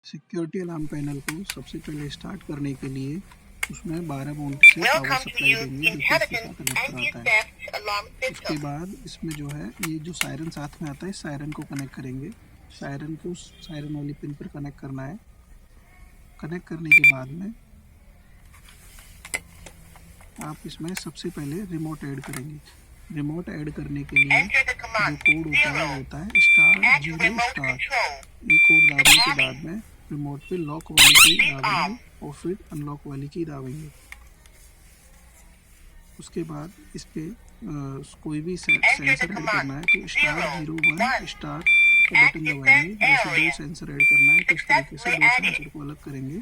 Security alarm panel को सबसे पहले स्टार्ट करने के लिए उसमें 12 वोल्ट से पावर सप्लाई देंगे जो कि इसके साथ कनेक्ट कराता है। उसके बाद इसमें जो है ये जो सायरन साथ में आता है, सायरन को कनेक्ट करेंगे। सायरन को सायरन वाली पिन पर कनेक्ट करना है। कनेक्ट करने के बाद में आप इसमें सबसे पहले रिमोट ऐड करेंगे। रिमोट ऐड करने के लिए जो कोड होता है *0*. ये कोड दाबने के बाद में रिमोट पे लॉक वाली की दाबेंगे और फिर अनलॉक वाली की दाबेंगे। उसके बाद इस पे कोई भी सेंसर ऐड करना है तो *01* का बटन दबाएंगे। जैसे 2 सेंसर ऐड करना है तो इस तरीके से 2 सेंसर को अलग करेंगे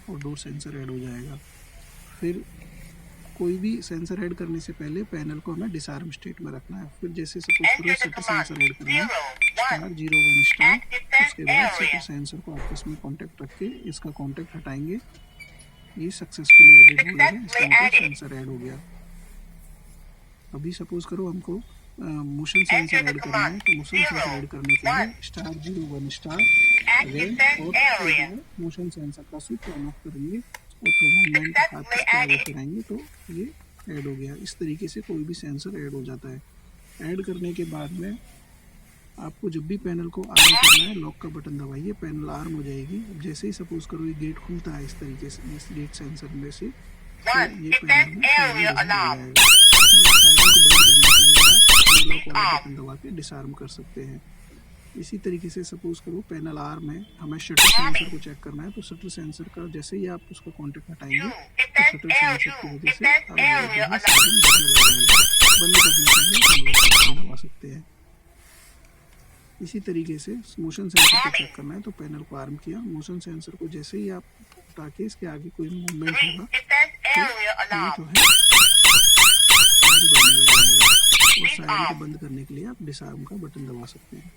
और 2 सेंसर ऐड हो जाएगा। फिर कोई भी सेंसर ऐड करने से पहले पैनल को हमें डिसआर्म स्टेट में रखना है। फिर जैसे सपोज करो शटर सेंसर ऐड करना है *01*. उसके बाद शटर सेंसर को आपस में कॉन्टेक्ट रख के इसका कॉन्टेक्ट हटाएंगे। ये सक्सेसफुली एडिट हो गया, इसका मतलब सेंसर ऐड हो गया। अभी सपोज करो हमको मोशन सेंसर ऐड करना है तो मोशन सेंसर ऐड करने के लिए *01* रेड और मोशन सेंसर का स्विच ऑन ऑफ करेंगे और तो मूवमेंट हाथ से आगे कराएंगे तो ये ऐड हो गया। इस तरीके से कोई भी सेंसर ऐड हो जाता है। ऐड करने के बाद में आपको जब भी पैनल को आर्म करना है लॉक का बटन दबाइए, पैनल आर्म हो जाएगी। अब जैसे ही सपोज करो ये गेट खुलता है इस तरीके से, इस गेट सेंसर में से तो ये पैनल में सायरन को बंद करने के लिए आप लॉक वाला बटन दबा के डिसआर्म कर सकते हैं। इसी तरीके से सपोज करो पैनल आर्म है, हमें शटर सेंसर को चेक करना है तो शटर सेंसर का जैसे ही आप उसका कॉन्टेक्ट हटाएंगे तो शटर सेंसर की वजह से बंद करने के लिए दबा सकते हैं। इसी तरीके से मोशन सेंसर को चेक करना है तो पैनल को आर्म किया, मोशन सेंसर को जैसे ही आप ताकि इसके आगे कोई मूवमेंट होगा तो ये जो है सायरन बजने लगेगा और सायरन को बंद करने के लिए आप डिसआर्म का बटन दबा सकते हैं।